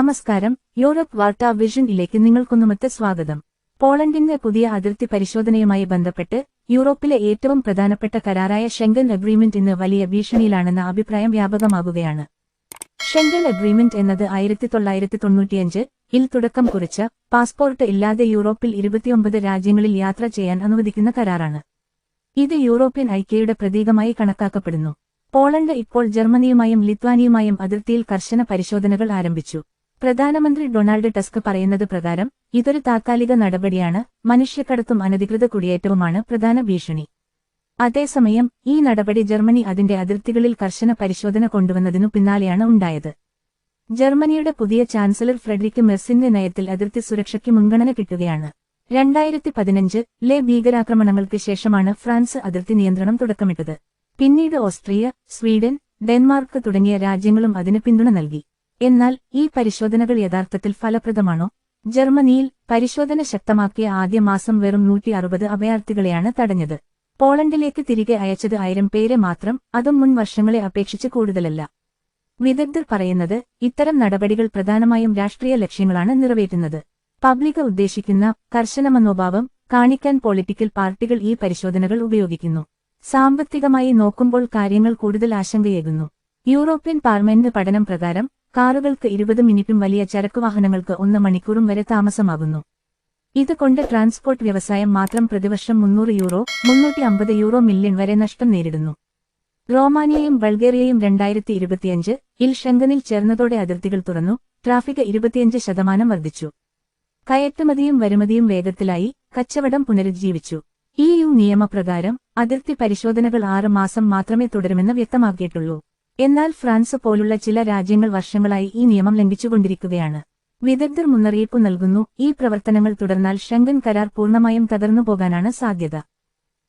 നമസ്കാരം. യൂറോപ്പ് വാർത്താ വിഷനിലേക്ക് നിങ്ങൾക്കൊന്നുമത്തെ സ്വാഗതം. പോളണ്ടിന്റെ പുതിയ അതിർത്തി പരിശോധനയുമായി ബന്ധപ്പെട്ട് യൂറോപ്പിലെ ഏറ്റവും പ്രധാനപ്പെട്ട കരാറായ ഷെങ്കൻ അഗ്രീമെന്റ് ഇന്ന് വലിയ ഭീഷണിയിലാണെന്ന അഭിപ്രായം വ്യാപകമാകുകയാണ്. ഷെങ്കൻ അഗ്രീമെന്റ് എന്നത് 1995-ൽ തുടക്കം കുറിച്ച പാസ്പോർട്ട് ഇല്ലാതെ യൂറോപ്പിൽ 29 രാജ്യങ്ങളിൽ യാത്ര ചെയ്യാൻ അനുവദിക്കുന്ന കരാറാണ്. ഇത് യൂറോപ്യൻ ഐക്യയുടെ പ്രതീകമായി കണക്കാക്കപ്പെടുന്നു. പോളണ്ട് ഇപ്പോൾ ജർമ്മനിയുമായും ലിത്വാനിയുമായും അതിർത്തിയിൽ കർശന പരിശോധനകൾ ആരംഭിച്ചു. പ്രധാനമന്ത്രി ഡൊണാൾഡ് ടസ്ക് പറയുന്നത് പ്രകാരം ഇതൊരു താത്കാലിക നടപടിയാണ്, മനുഷ്യക്കടത്തും അനധികൃത കുടിയേറ്റവുമാണ് പ്രധാന ഭീഷണി. അതേസമയം ഈ നടപടി ജർമ്മനി അതിന്റെ അതിർത്തികളിൽ കർശന പരിശോധന കൊണ്ടുവന്നതിനു പിന്നാലെയാണ് ഉണ്ടായത്. ജർമ്മനിയുടെ പുതിയ ചാൻസലർ ഫ്രെഡറിക് മെർസിന്റെ നയത്തിൽ അതിർത്തി സുരക്ഷയ്ക്ക് മുൻഗണന കിട്ടുകയാണ്. 2015-ലെ ഭീകരാക്രമണങ്ങൾക്ക് ശേഷമാണ് ഫ്രാൻസ് അതിർത്തി നിയന്ത്രണം തുടക്കമിട്ടത്. പിന്നീട് ഓസ്ട്രിയ, സ്വീഡൻ, ഡെൻമാർക്ക് തുടങ്ങിയ രാജ്യങ്ങളും അതിന് പിന്തുണ നൽകി. എന്നാൽ ഈ പരിശോധനകൾ യഥാർത്ഥത്തിൽ ഫലപ്രദമാണോ? ജർമ്മനിയിൽ പരിശോധന ശക്തമാക്കിയ ആദ്യ മാസം വെറും 160 അഭയാർത്ഥികളെയാണ് തടഞ്ഞത്. പോളണ്ടിലേക്ക് തിരികെ അയച്ചത് 1000 പേരെ മാത്രം, അതും മുൻ വർഷങ്ങളെ അപേക്ഷിച്ച് കൂടുതലല്ല. വിദഗ്ധർ പറയുന്നത് ഇത്തരം നടപടികൾ പ്രധാനമായും രാഷ്ട്രീയ ലക്ഷ്യങ്ങളാണ് നിറവേറ്റുന്നത്. പബ്ലിക് ഉദ്ദേശിക്കുന്ന കർശന മനോഭാവം കാണിക്കാൻ പൊളിറ്റിക്കൽ പാർട്ടികൾ ഈ പരിശോധനകൾ ഉപയോഗിക്കുന്നു. സാമ്പത്തികമായി നോക്കുമ്പോൾ കാര്യങ്ങൾ കൂടുതൽ ആശങ്കയേകുന്നു. യൂറോപ്യൻ പാർലമെന്റ് പഠനം പ്രകാരം കാറുകൾക്ക് 20 മിനിറ്റും വലിയ ചരക്കുവാഹനങ്ങൾക്ക് 1 മണിക്കൂറും വരെ താമസമാകുന്നു. ഇതുകൊണ്ട് ട്രാൻസ്പോർട്ട് വ്യവസായം മാത്രം പ്രതിവർഷം €300, €350 മില്യൺ വരെ നഷ്ടം നേരിടുന്നു. റൊമാനിയയും ബൾഗേറിയയും 2025-ൽ ഷെങ്കനിൽ ചേർന്നതോടെ അതിർത്തികൾ തുറന്നു, ട്രാഫിക് 25% വർദ്ധിച്ചു. കയറ്റുമതിയും വരുമതിയും വേഗത്തിലായി, കച്ചവടം പുനരുജ്ജീവിച്ചു. EU നിയമപ്രകാരം അതിർത്തി പരിശോധനകൾ 6 മാസം മാത്രമേ തുടരുമെന്ന് വ്യക്തമാക്കിയിട്ടുള്ളൂ. എന്നാൽ ഫ്രാൻസ് പോലുള്ള ചില രാജ്യങ്ങൾ വർഷങ്ങളായി ഈ നിയമം ലംഘിച്ചുകൊണ്ടിരിക്കുകയാണ്. വിദഗ്ധർ മുന്നറിയിപ്പ് നൽകുന്നു, ഈ പ്രവർത്തനങ്ങൾ തുടർന്നാൽ ഷെങ്കൻ കരാർ പൂർണ്ണമായും തകർന്നുപോകാനാണ് സാധ്യത.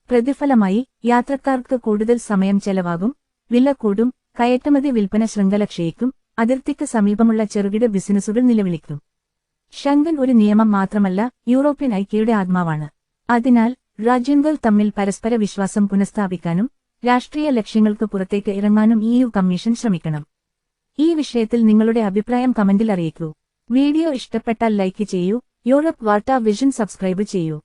പ്രതിഫലമായി യാത്രക്കാർക്ക് കൂടുതൽ സമയം ചെലവാകും, വില കൂടും, കയറ്റുമതി വിൽപ്പന ശൃംഖല ക്ഷയിക്കും, അതിർത്തിക്ക് സമീപമുള്ള ചെറുകിട ബിസിനസ്സുകൾ നിലവിളിക്കും. ഷെങ്കൻ ഒരു നിയമം മാത്രമല്ല, യൂറോപ്യൻ ഐക്യയുടെ ആത്മാവാണ്. അതിനാൽ രാജ്യങ്ങൾ തമ്മിൽ പരസ്പര വിശ്വാസം പുനഃസ്ഥാപിക്കാനും രാഷ്ട്രീയ ലക്ഷ്യങ്ങൾക്ക് പുറത്തേക്ക് ഇറങ്ങാനും EU കമ്മീഷൻ ശ്രമിക്കണം. ഈ വിഷയത്തിൽ നിങ്ങളുടെ അഭിപ്രായം കമന്റിൽ അറിയിക്കൂ. വീഡിയോ ഇഷ്ടപ്പെട്ടാൽ ലൈക്ക് ചെയ്യൂ. യൂറോപ്പ് വാർത്താ വിഷൻ സബ്സ്ക്രൈബ് ചെയ്യൂ.